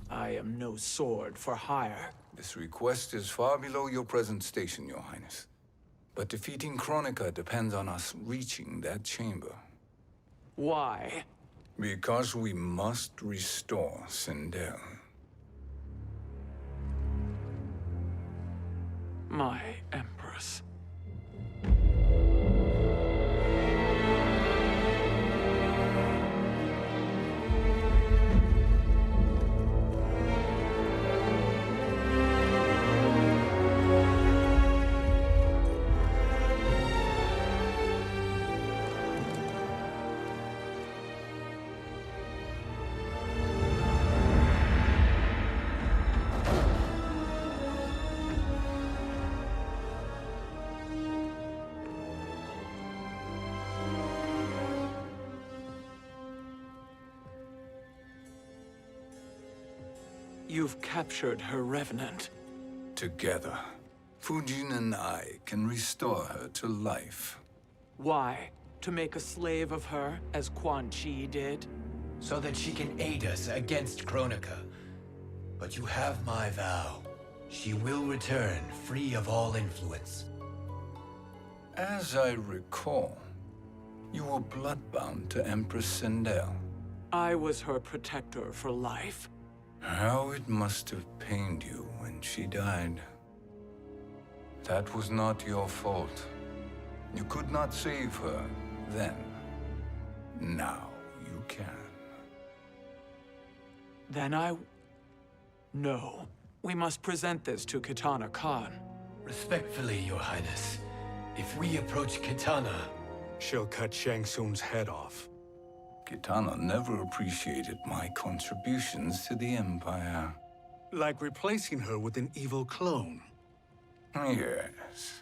I am no sword for hire. This request is far below your present station, Your Highness. But defeating Kronika depends on us reaching that chamber. Why? Because we must restore Sindel. My Empress. You've captured her revenant. Together, Fujin and I can restore her to life. Why? To make a slave of her, as Quan Chi did? So that she can aid us against Kronika. But you have my vow. She will return free of all influence. As I recall, you were bloodbound to Empress Sindel. I was her protector for life. How it must have pained you when she died. That was not your fault. You could not save her then. Now you can. Then No. We must present this to Kitana Khan. Respectfully, Your Highness, if we approach Kitana, she'll cut Shang Tsung's head off. Kitana never appreciated my contributions to the Empire. Like replacing her with an evil clone. Yes.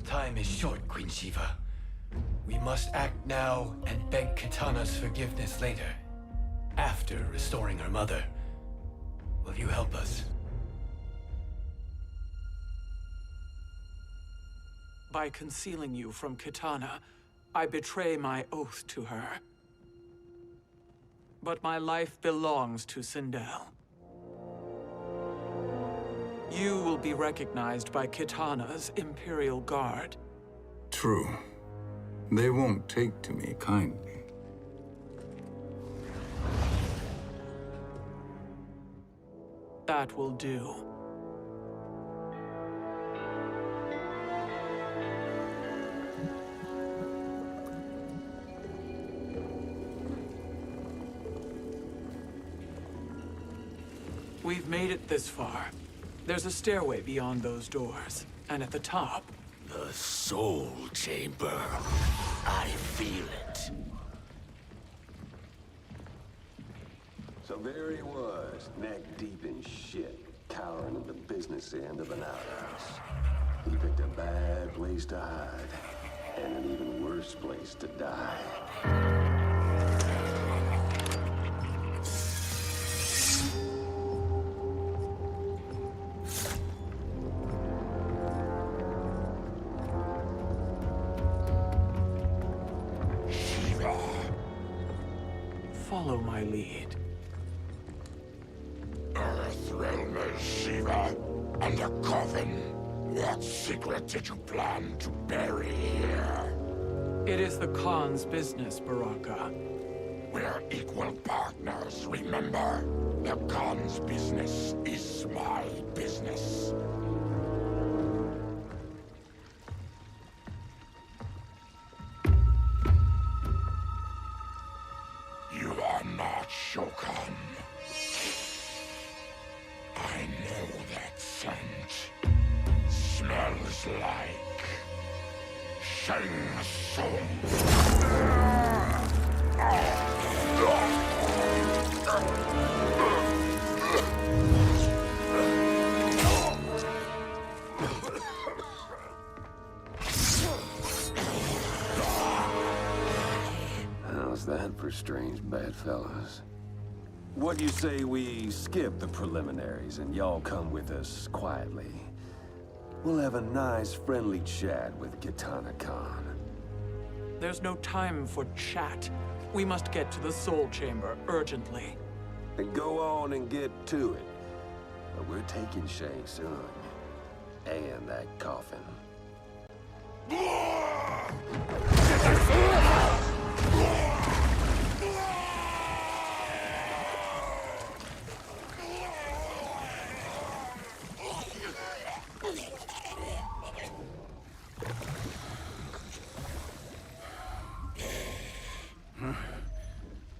Time is short, Queen Shiva. We must act now and beg Kitana's forgiveness later, after restoring her mother. Will you help us? By concealing you from Kitana, I betray my oath to her. But my life belongs to Sindel. You will be recognized by Kitana's Imperial Guard. True. They won't take to me kindly. That will do. We've made it this far. There's a stairway beyond those doors, and at the top... The Soul Chamber. I feel it. So there he was, neck deep in shit, cowering at the business end of an outhouse. He picked a bad place to hide, and an even worse place to die. Follow my lead. Earth realm is Shiva, and a coffin. What secret did you plan to bury here? It is the Khan's business, Baraka. We're equal partners, remember? The Khan's business is my business. You are not Shokan. I know that scent. Smells like Shang Tsung. How's that for strange bedfellows? What do you say we skip the preliminaries and y'all come with us quietly? We'll have a nice, friendly chat with Kitana Khan. There's no time for chat. We must get to the Soul Chamber urgently. Then go on and get to it. But we're taking Shang Tsung. And that coffin.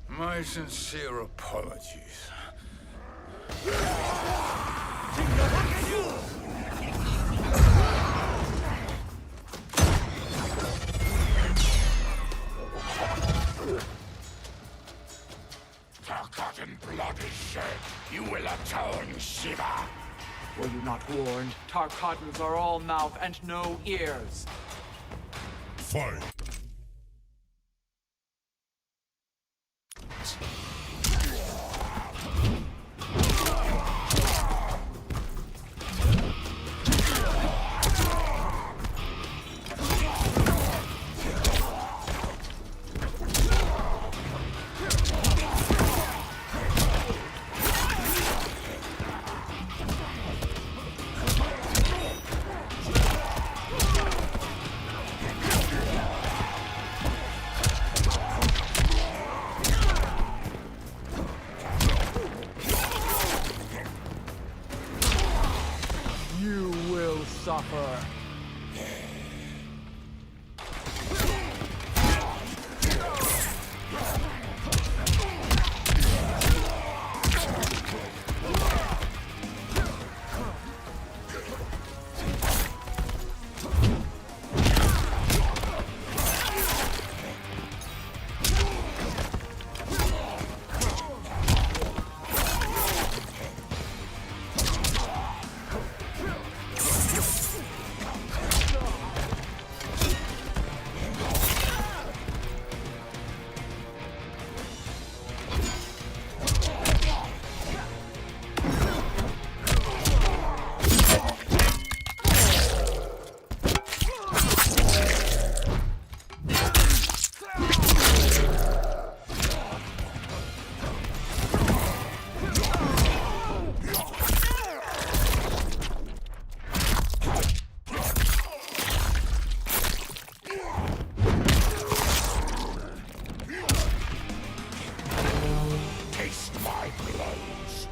My sincere apologies. Forgotten blood is shed. You will atone, Shiva. Were you not warned? Tarkatans are all mouth and no ears. Fight. You will suffer. Taste my blows.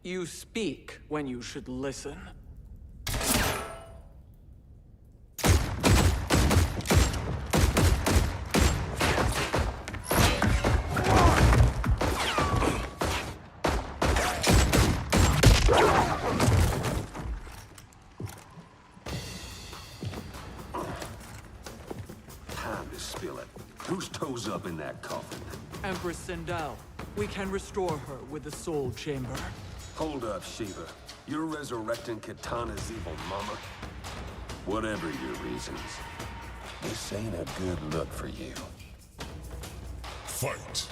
You speak when you should listen. Time to spill it. Whose toes up in that coffin? Empress Sindel, we can restore her with the Soul Chamber. Hold up, Shiva. You're resurrecting Kitana's evil mama? Whatever your reasons, this ain't a good look for you. Fight.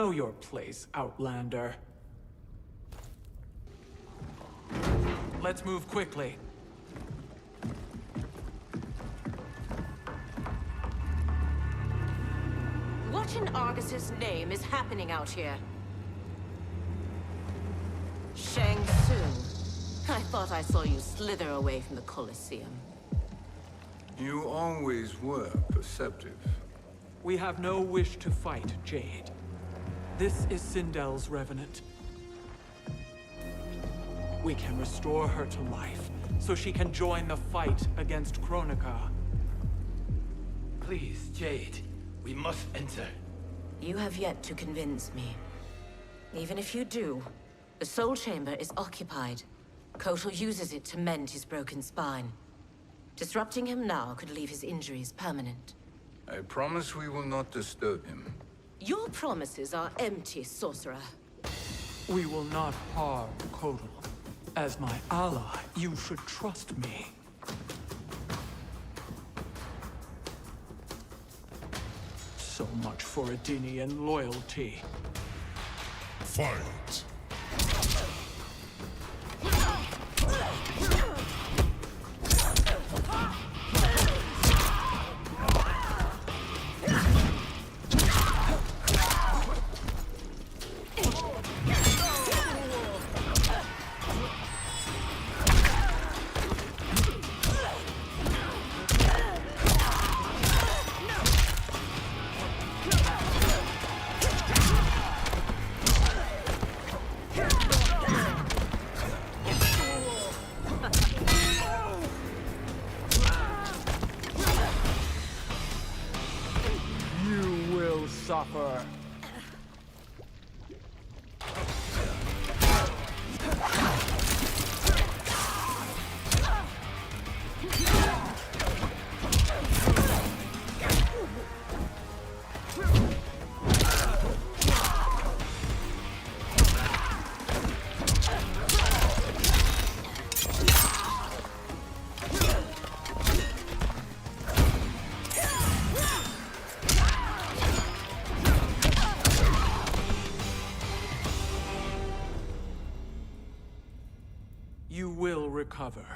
know your place, Outlander. Let's move quickly. What in Argus's name is happening out here? Shang Tsung. I thought I saw you slither away from the Colosseum. You always were perceptive. We have no wish to fight, Jade. This is Sindel's Revenant. We can restore her to life, so she can join the fight against Kronika. Please, Jade. We must enter. You have yet to convince me. Even if you do, the Soul Chamber is occupied. Kotal uses it to mend his broken spine. Disrupting him now could leave his injuries permanent. I promise we will not disturb him. Your promises are empty, sorcerer. We will not harm Kotal. As my ally, you should trust me. So much for Adenian loyalty. Fight! Suffer. You will recover.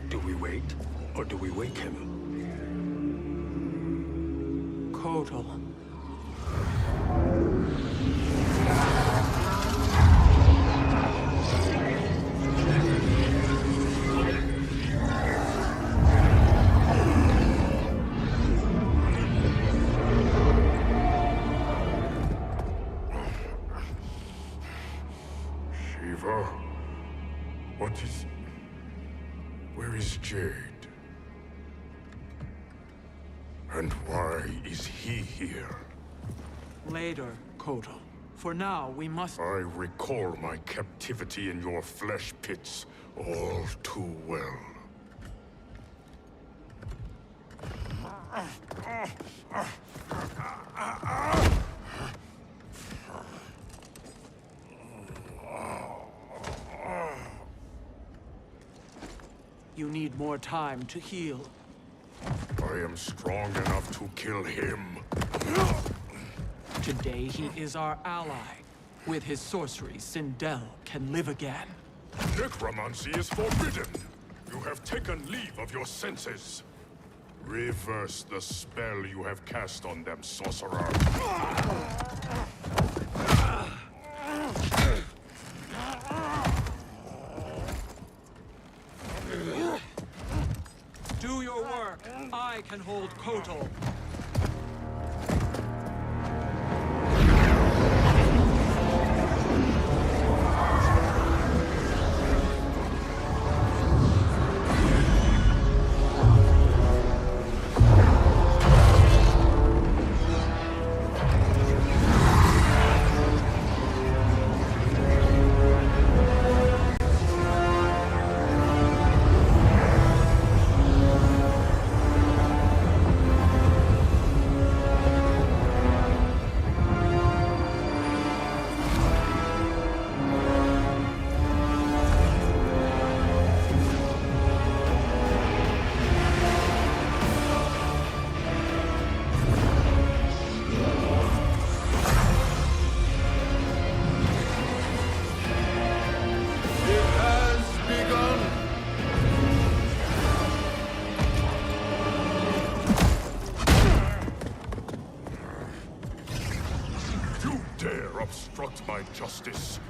Do we wait, or do we wake him? Kotal. Shiva? What is... Where is Jade? And why is he here? Later, Kotal. For now, we must... I recall my captivity in your flesh pits all too well. You need more time to heal. I am strong enough to kill him. Today, he is our ally. With his sorcery, Sindel can live again. Necromancy is forbidden. You have taken leave of your senses. Reverse the spell you have cast on them, sorcerer. Do your work. I can hold Kotal. accept my justice.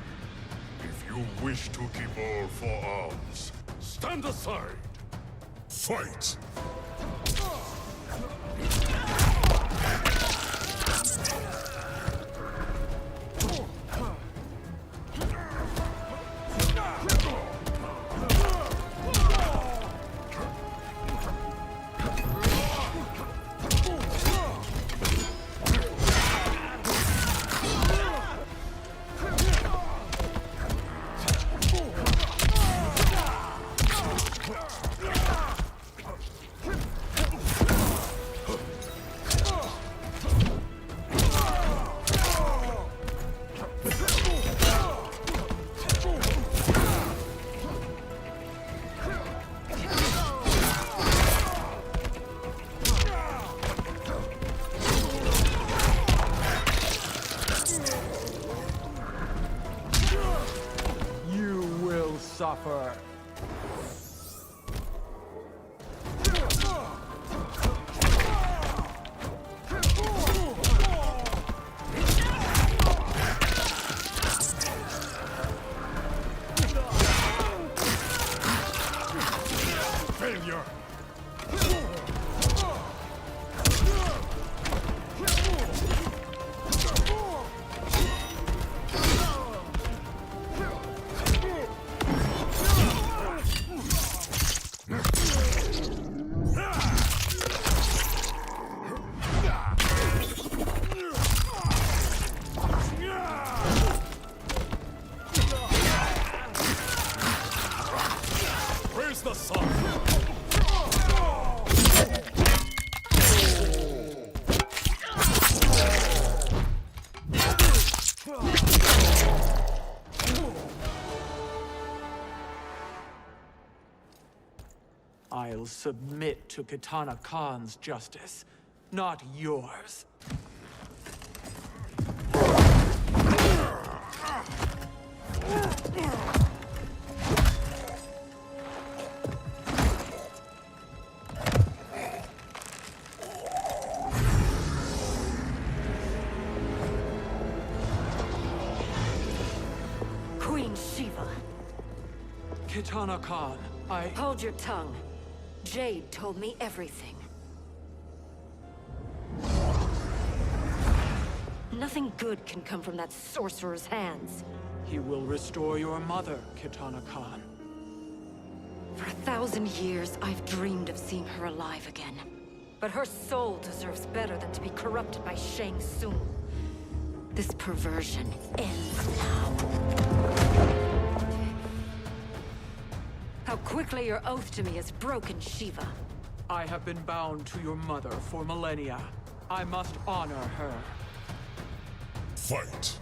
If you wish to keep all four arms, stand aside. Fight! Suffer. Failure! Where's the sun? I'll submit to Kitana Khan's justice, not yours. Queen Shiva. Kitana Khan, Hold your tongue. Jade told me everything. Nothing good can come from that sorcerer's hands. He will restore your mother, Kitana Khan. For 1,000 years, I've dreamed of seeing her alive again. But her soul deserves better than to be corrupted by Shang Tsung. This perversion ends now. How quickly your oath to me has broken, Shiva. I have been bound to your mother for millennia. I must honor her. Fight!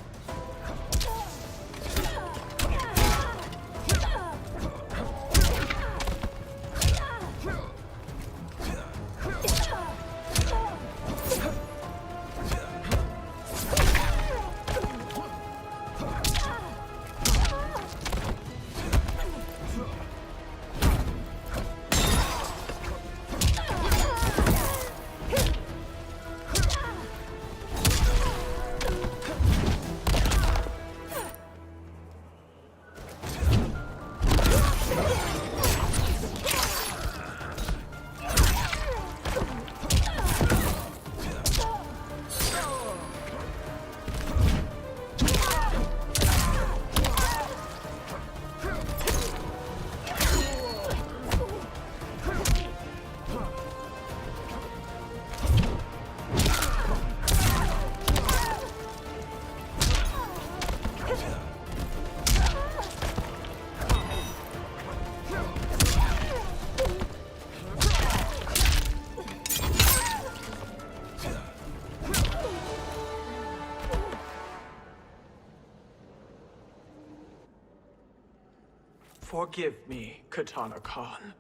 Forgive me, Kitana Khan.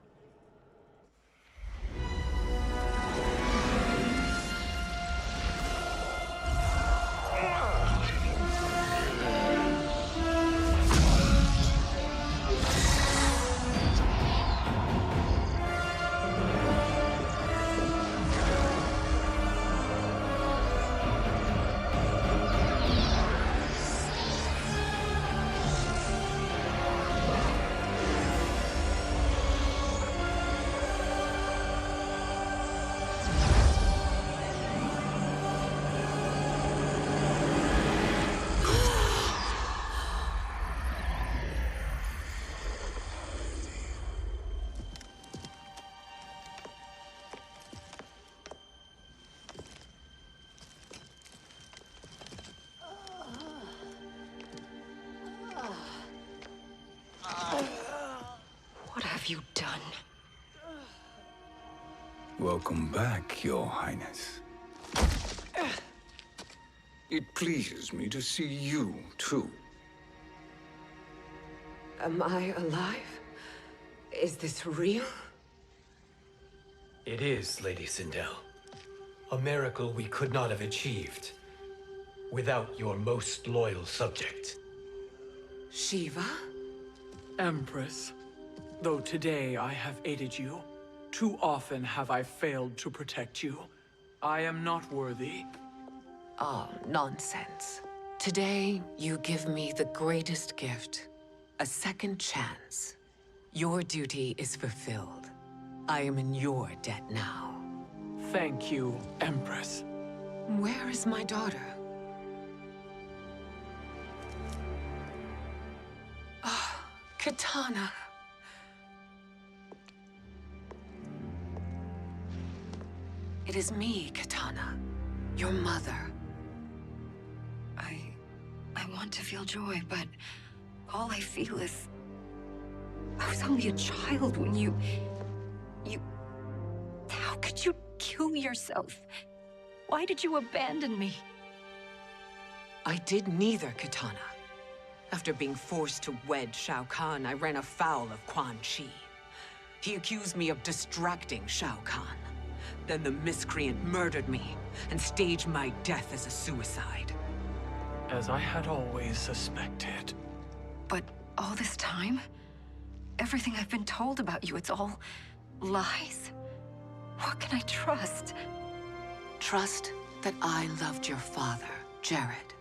have you done? Welcome back, Your Highness. It pleases me to see you, too. Am I alive? Is this real? It is, Lady Sindel. A miracle we could not have achieved without your most loyal subject. Shiva? Empress, though today I have aided you, too often have I failed to protect you. I am not worthy. Oh, nonsense. Today, you give me the greatest gift. A second chance. Your duty is fulfilled. I am in your debt now. Thank you, Empress. Where is my daughter? Ah, Katana. It is me, Katana. Your mother. I want to feel joy, but all I feel is... I was only a child when you... How could you kill yourself? Why did you abandon me? I did neither, Katana. After being forced to wed Shao Kahn, I ran afoul of Quan Chi. He accused me of distracting Shao Kahn. Then the miscreant murdered me and staged my death as a suicide. As I had always suspected. But all this time? Everything I've been told about you, it's all lies? What can I trust? Trust that I loved your father, Jared.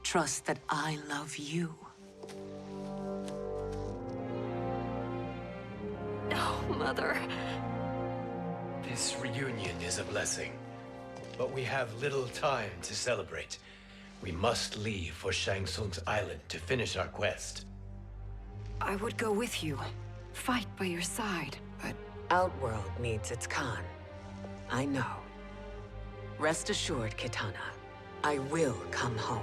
Trust that I love you. No, Mother. This reunion is a blessing, but we have little time to celebrate. We must leave for Shang Tsung's island to finish our quest. I would go with you, fight by your side, but... Outworld needs its Khan. I know. Rest assured, Kitana. I will come home.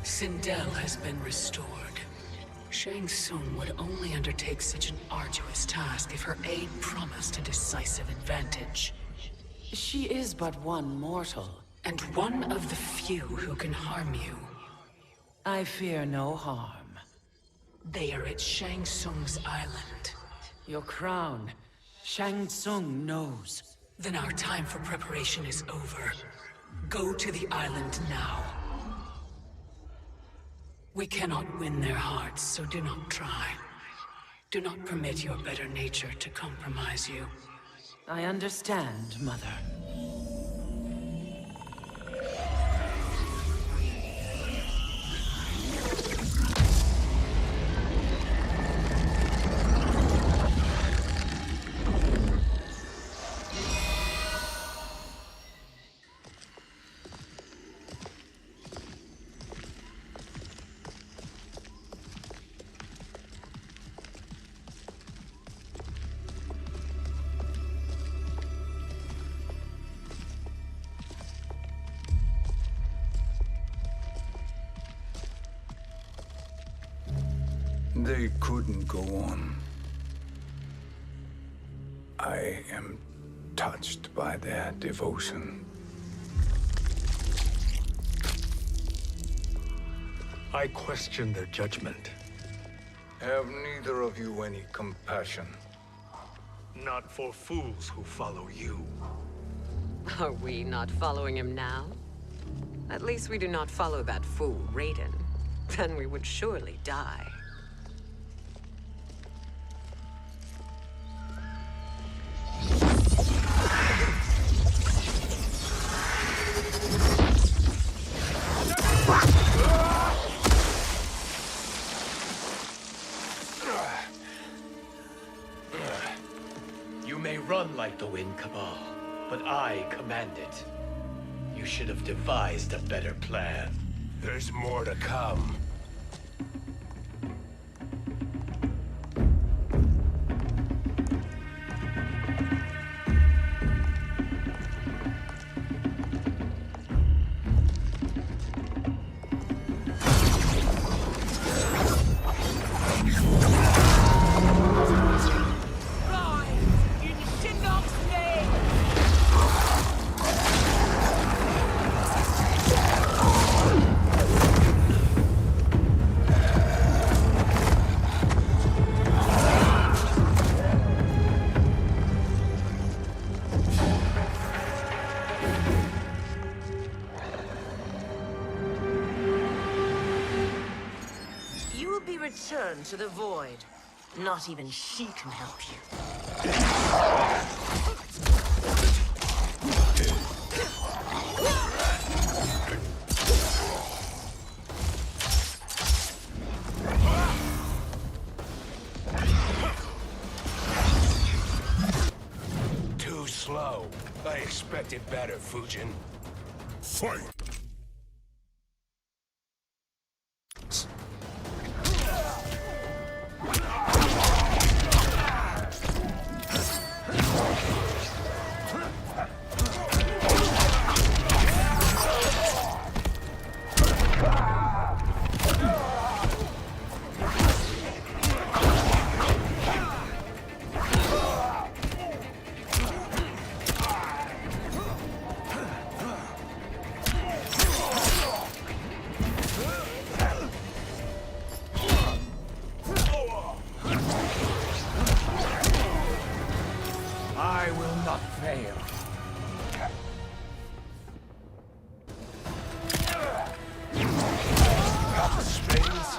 Sindel has been restored. Shang Tsung would only undertake such an arduous task if her aid promised a decisive advantage. She is but one mortal. And one of the few who can harm you. I fear no harm. They are at Shang Tsung's island. Your crown. Shang Tsung knows. Then our time for preparation is over. Go to the island now. We cannot win their hearts, so do not try. Do not permit your better nature to compromise you. I understand, Mother. They couldn't go on. I am touched by their devotion. I question their judgment. Have neither of you any compassion? Not for fools who follow you. Are we not following him now? At least we do not follow that fool, Raiden. Then we would surely die. You may run like the wind, Cabal, but I command it. You should have devised a better plan. There's more to come. return to the void. Not even she can help you. Too slow. I expected better, Fujin. Fight! I will not fail. Got the strings?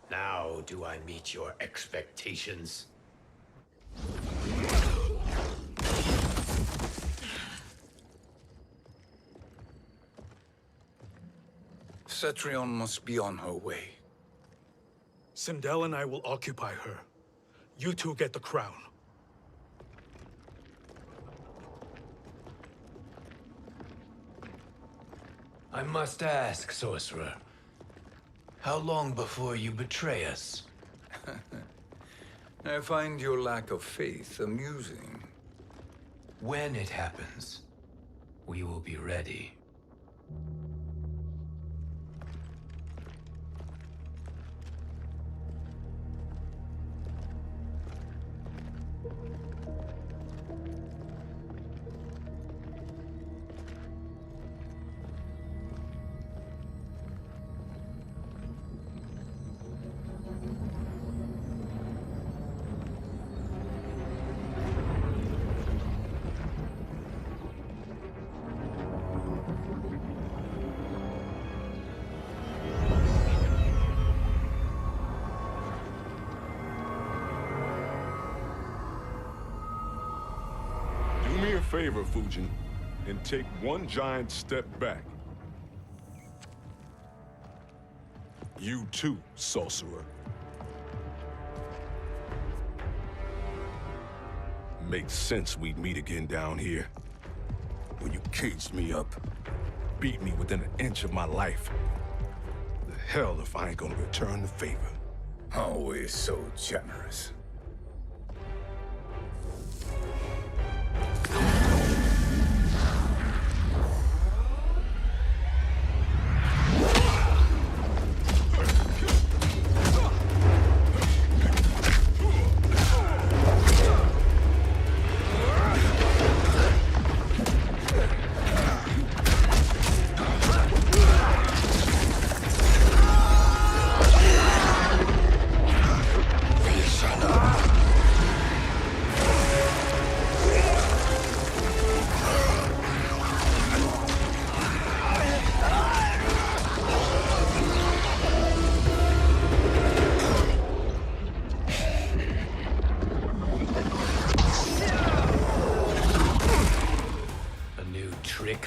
Now do I meet your expectations? Cetrion must be on her way. Sindel and I will occupy her. You two get the crown. I must ask, sorcerer. How long before you betray us? I find your lack of faith amusing. When it happens, we will be ready. Do me a favor, Fujin, and take one giant step back. You too, sorcerer. Makes sense we'd meet again down here. When you caged me up, beat me within an inch of my life. The hell if I ain't gonna return the favor. Always so generous.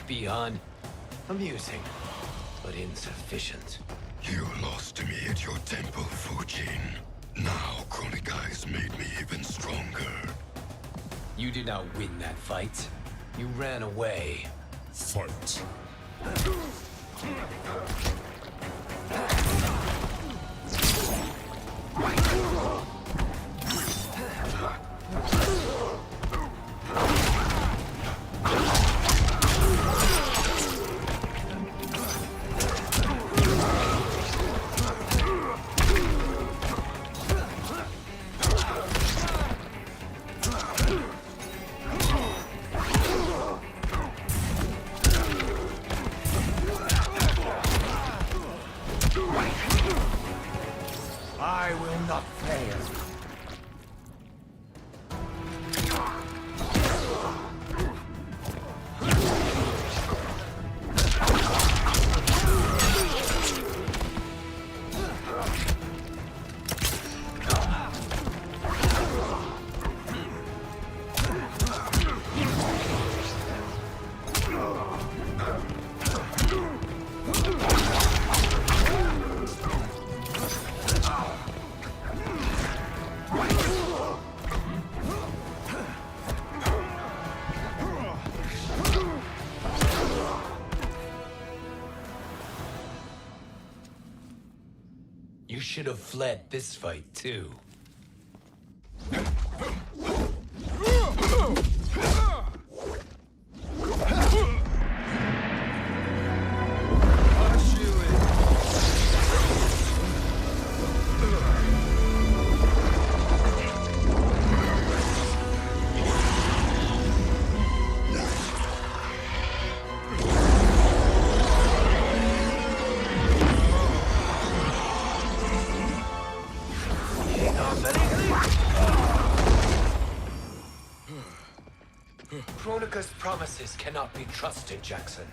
Beyond amusing, but insufficient. You lost to me at your temple, Fujin. Now Chronic Eyes made me even stronger. You did not win that fight. You ran away. Fight. should have fled this fight, too. Kronika's promises cannot be trusted, Jackson.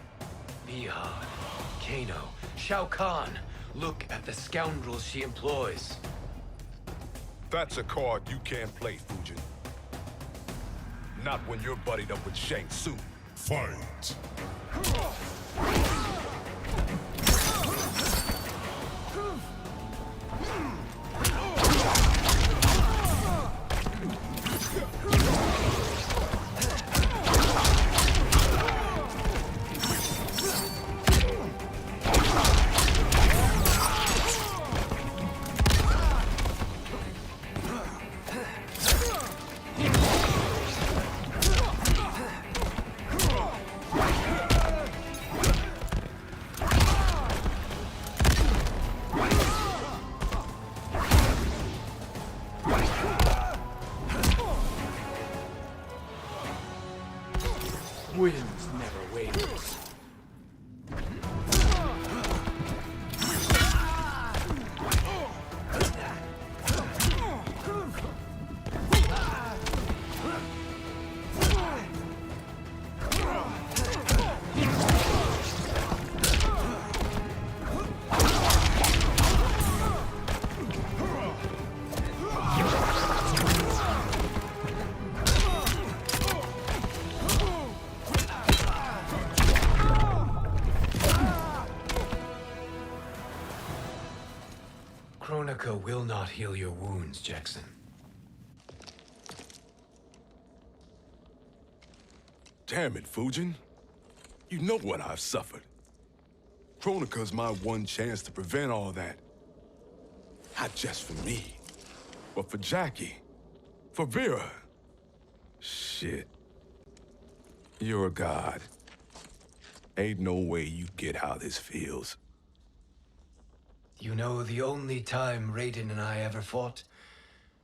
Bihan, Kano, Shao Kahn. Look at the scoundrels she employs. That's a card you can't play, Fujin. Not when you're buddied up with Shang Tsung. Fight! Winds never wavers. Kronika will not heal your wounds, Jackson. Damn it, Fujin. You know what I've suffered. Kronika's my one chance to prevent all that. Not just for me, but for Jackie, for Vera. Shit. You're a god. Ain't no way you get how this feels. You know the only time Raiden and I ever fought?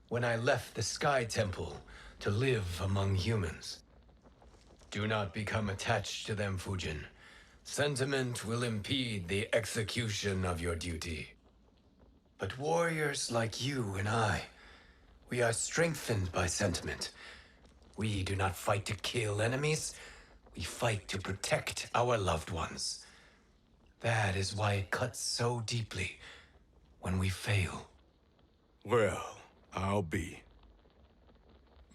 When I left the Sky Temple to live among humans. Do not become attached to them, Fujin. Sentiment will impede the execution of your duty. But warriors like you and I, we are strengthened by sentiment. We do not fight to kill enemies. We fight to protect our loved ones. That is why it cuts so deeply when we fail. Well, I'll be.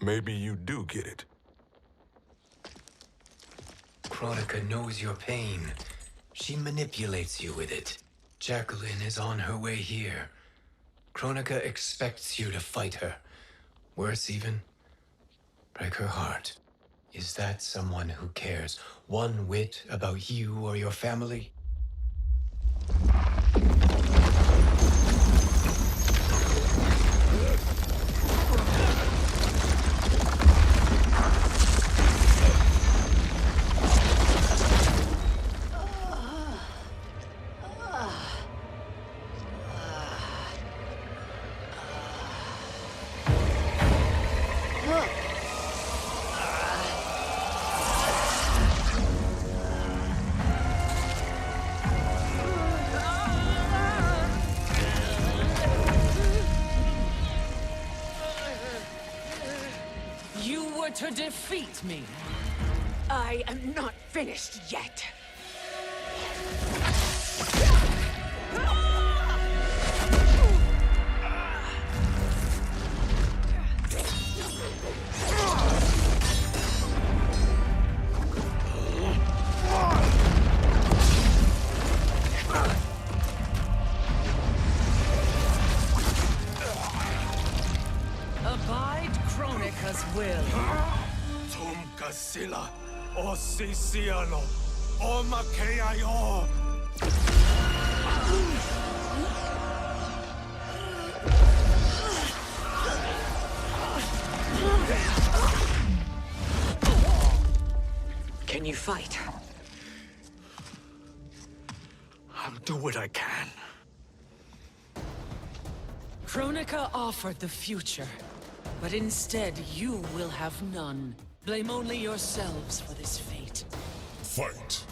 Maybe you do get it. Kronika knows your pain. She manipulates you with it. Jacqueline is on her way here. Kronika expects you to fight her. Worse even, break her heart. Is that someone who cares one whit about you or your family? To defeat me. I am not finished yet. Abide Kronika's will. Sila, o Sisiano, o Makeayo. Can you fight? I'll do what I can. Kronika offered the future, but instead you will have none. Blame only yourselves for this fate. Fight.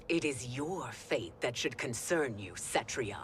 It is your fate that should concern you, Cetrion.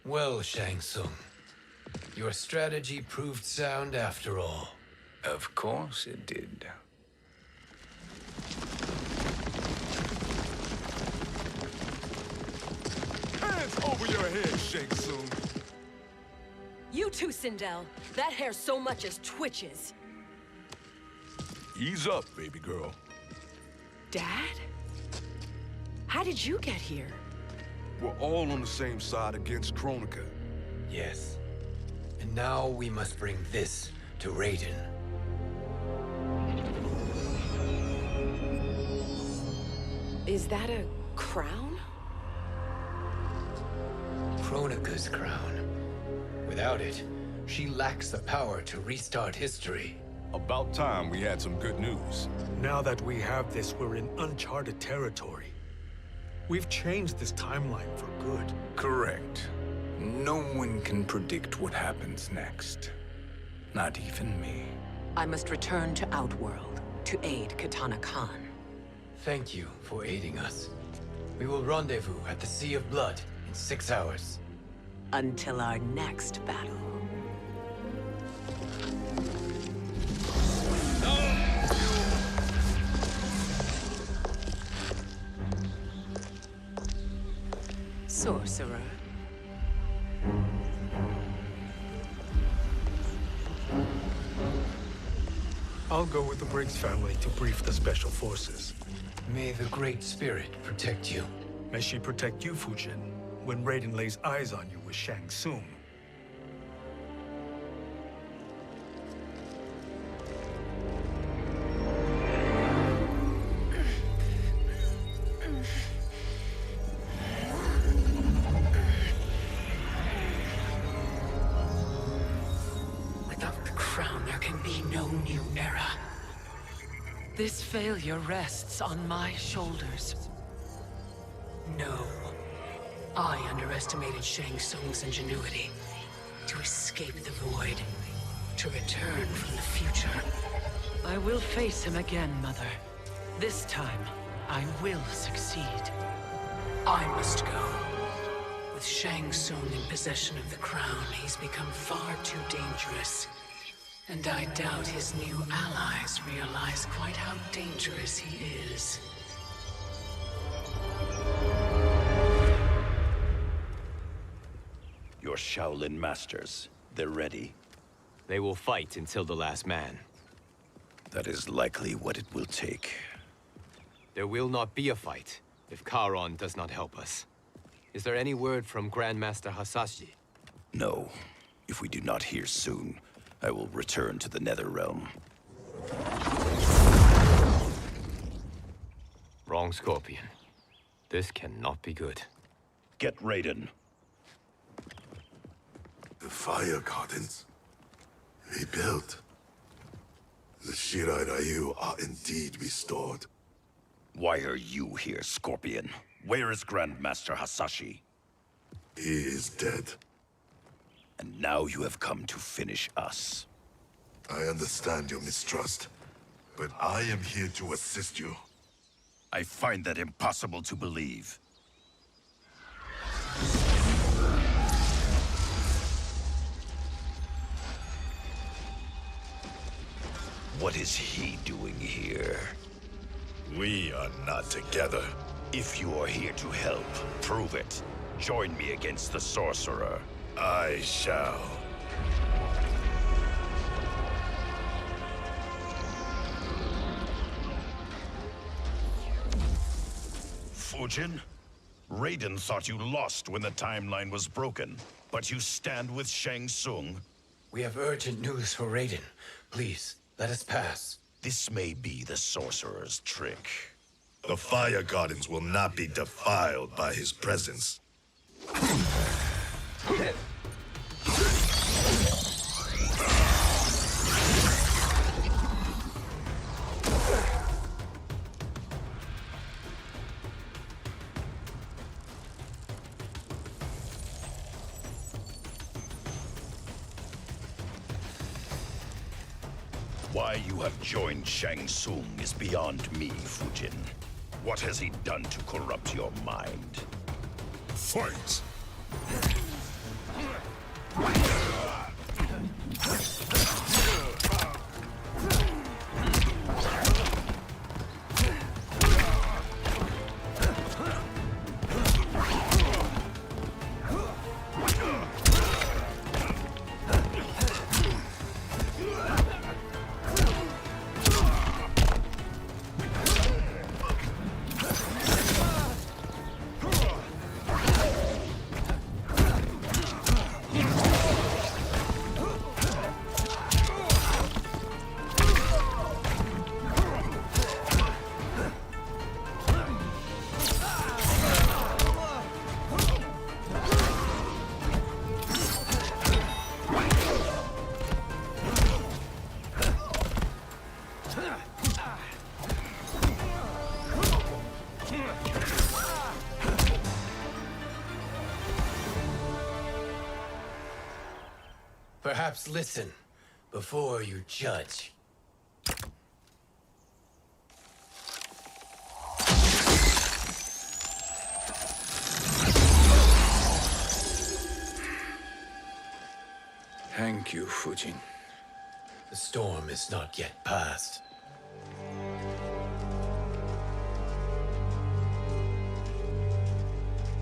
Well, Shang Tsung, your strategy proved sound after all. Of course it did. Hands over your head, Shang Tsung. You too, Sindel. That hair so much as twitches. Ease up, baby girl. Dad? How did you get here? We're all on the same side against Kronika. Yes. And now we must bring this to Raiden. Is that a crown? Kronika's crown. Without it, she lacks the power to restart history. About time we had some good news. Now that we have this, we're in uncharted territory. We've changed this timeline for good. Correct. No one can predict what happens next. Not even me. I must return to Outworld to aid Katana Khan. Thank you for aiding us. We will rendezvous at the Sea of Blood in 6 hours. Until our next battle. Sorcerer. I'll go with the Briggs family to brief the Special Forces. May the Great Spirit protect you. May she protect you, Fujin, when Raiden lays eyes on you with Shang Tsung. Without the crown, there can be no new era. This failure rests on my shoulders. No. I underestimated Shang Tsung's ingenuity. To to escape the void, to return from the future. I will face him again, Mother. This time, I will succeed. I must go. With Shang Tsung in possession of the crown, he's become far too dangerous. And I doubt his new allies realize quite how dangerous he is. Your Shaolin masters, they're ready. They will fight until the last man. That is likely what it will take. There will not be a fight if Charon does not help us. Is there any word from Grandmaster Hasashi? No. If we do not hear soon, I will return to the Netherrealm. Wrong, Scorpion. This cannot be good. Get Raiden. The Fire Gardens. Rebuilt. The Shirai Ryu are indeed restored. Why are you here, Scorpion? Where is Grandmaster Hasashi? He is dead. And now you have come to finish us. I understand your mistrust, but I am here to assist you. I find that impossible to believe. What is he doing here? We are not together. If you are here to help, prove it. Join me against the sorcerer. I shall. Fujin? Raiden thought you lost when the timeline was broken, but you stand with Shang Tsung. We have urgent news for Raiden. Please, let us pass. This may be the sorcerer's trick. The Fire Gardens will not be defiled by his presence. Why you have joined Shang Tsung is beyond me, Fujin. What has he done to corrupt your mind? Fight! Perhaps listen before you judge. Thank you, Fujin. The storm is not yet past.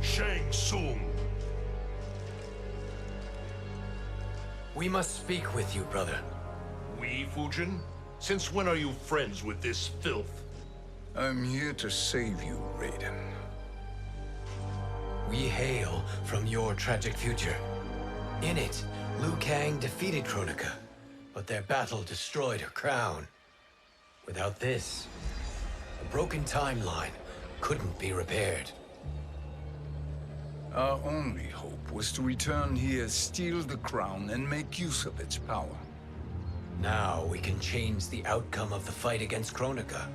Shang Tsung! We must speak with you, brother. We, Fujin? Since when are you friends with this filth? I'm here to save you, Raiden. We hail from your tragic future. In it, Liu Kang defeated Kronika, but their battle destroyed her crown. Without this, a broken timeline couldn't be repaired. Our only hope was to return here, steal the crown, and make use of its power. Now we can change the outcome of the fight against Kronika.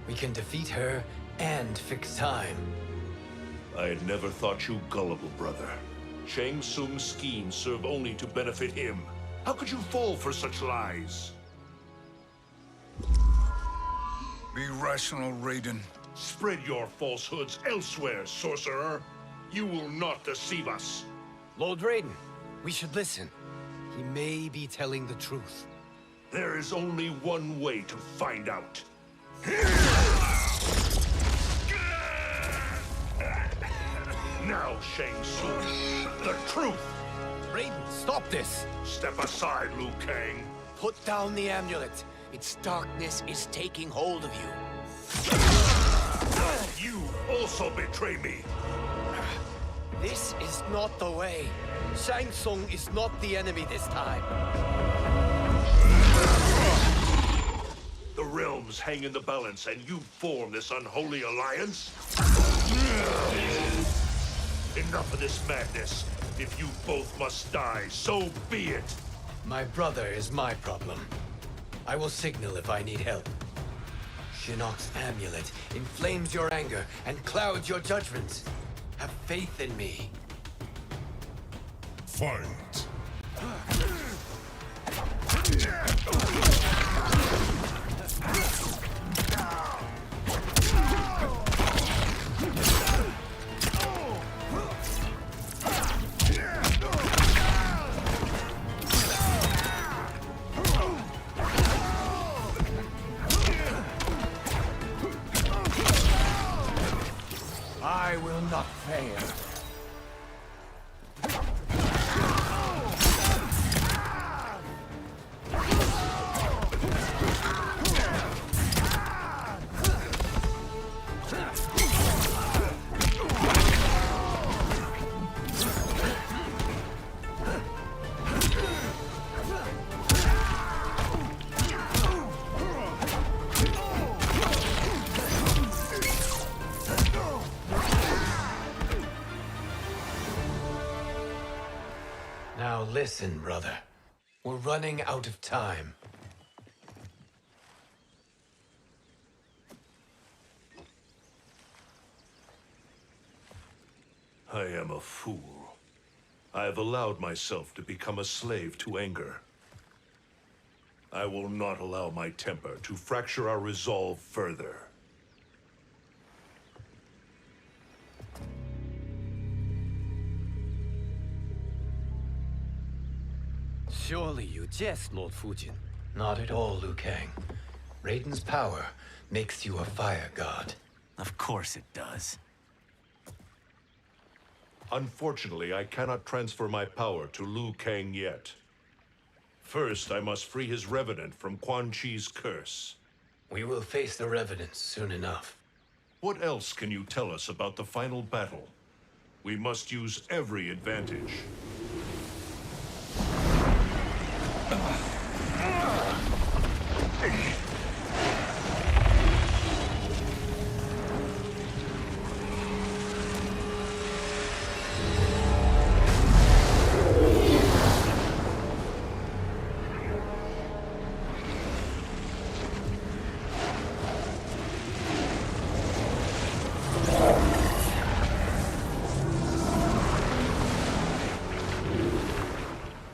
We can defeat her and fix time. I had never thought you gullible, brother. Shang Tsung's schemes serve only to benefit him. How could you fall for such lies? Be rational, Raiden. Spread your falsehoods elsewhere, sorcerer. You will not deceive us. Lord Raiden, we should listen. He may be telling the truth. There is only one way to find out. Now, Shang Tsung, the truth! Raiden, stop this! Step aside, Liu Kang. Put down the amulet. Its darkness is taking hold of you. You also betray me. This is not the way. Shang Tsung is not the enemy this time. The realms hang in the balance, and you form this unholy alliance? Enough of this madness. If you both must die, so be it. My brother is my problem. I will signal if I need help. Shinnok's amulet inflames your anger and clouds your judgments. Have faith in me. Fight. I will not fail. Now listen, brother. We're running out of time. I am a fool. I have allowed myself to become a slave to anger. I will not allow my temper to fracture our resolve further. Surely you jest, Lord Fujin. Not at all, Liu Kang. Raiden's power makes you a fire god. Of course it does. Unfortunately, I cannot transfer my power to Liu Kang yet. First, I must free his revenant from Quan Chi's curse. We will face the revenants soon enough. What else can you tell us about the final battle? We must use every advantage.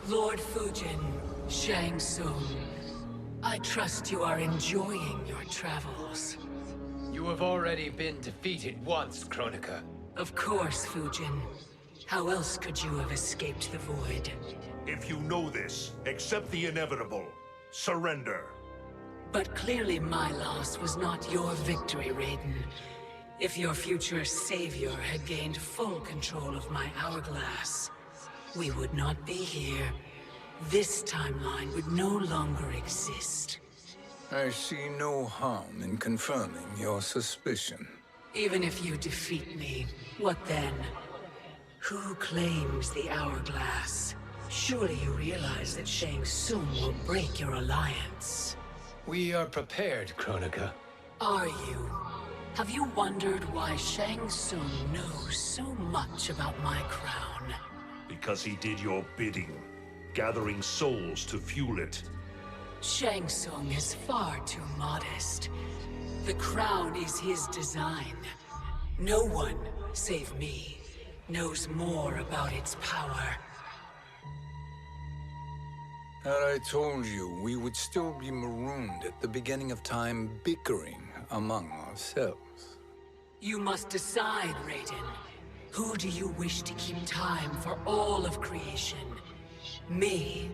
Lord Fujin, Shang Tsung, I trust you are enjoying your travels. You have already been defeated once, Kronika. Of course, Fujin. How else could you have escaped the void? If you know this, accept the inevitable. Surrender. But clearly my loss was not your victory, Raiden. If your future savior had gained full control of my hourglass, we would not be here. This timeline would no longer exist. I see no harm in confirming your suspicion. Even if you defeat me, what then? Who claims the hourglass? Surely you realize that Shang Tsung will break your alliance. We are prepared, Kronika. Are you? Have you wondered why Shang Tsung knows so much about my crown? Because he did your bidding, gathering souls to fuel it. Shang Tsung is far too modest. The crown is his design. No one, save me, knows more about its power. Had I told you, we would still be marooned at the beginning of time, bickering among ourselves. You must decide, Raiden. Who do you wish to keep time for all of creation? Me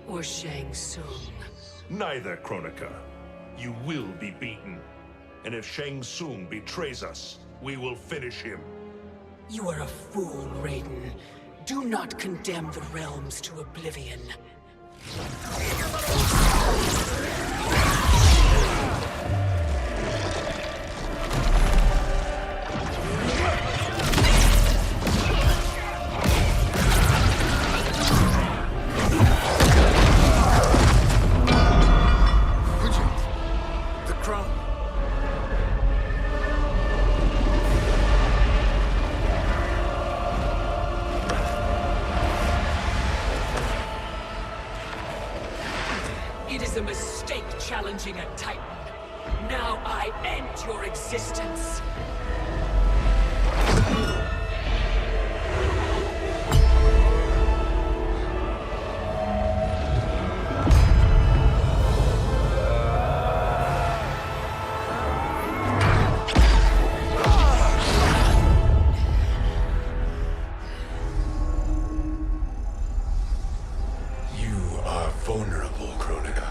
or Shang Tsung? Neither, Kronika. You will be beaten. And if Shang Tsung betrays us, we will finish him. You are a fool, Raiden. Do not condemn the realms to oblivion. The crown. It is a mistake challenging a Titan. Now I end your existence. You are vulnerable, Kronika.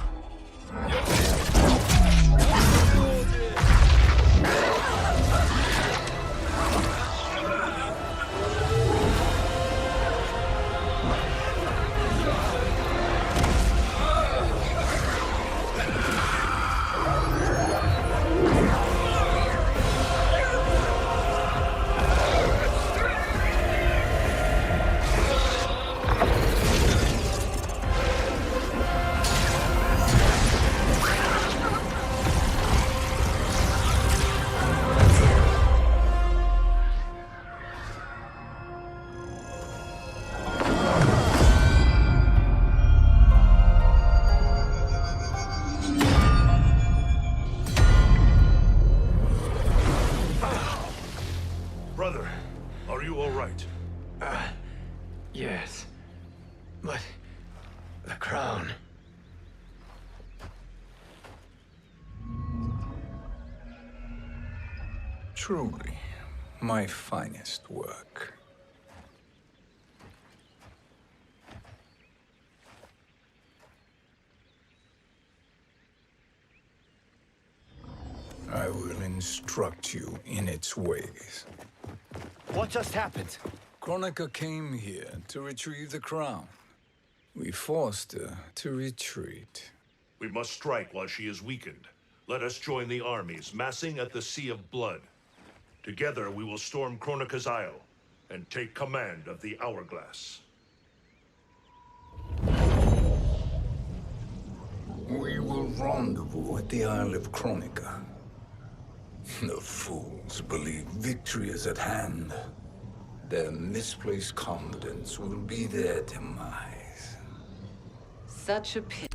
Brother, are you all right? Yes. But... the crown... Truly, my finest work. I will instruct you in its ways. What just happened? Kronika came here to retrieve the crown. We forced her to retreat. We must strike while she is weakened. Let us join the armies, massing at the Sea of Blood. Together we will storm Kronika's Isle and take command of the Hourglass. We will rendezvous at the Isle of Kronika. The fools believe victory is at hand. Their misplaced confidence will be their demise. Such a pity.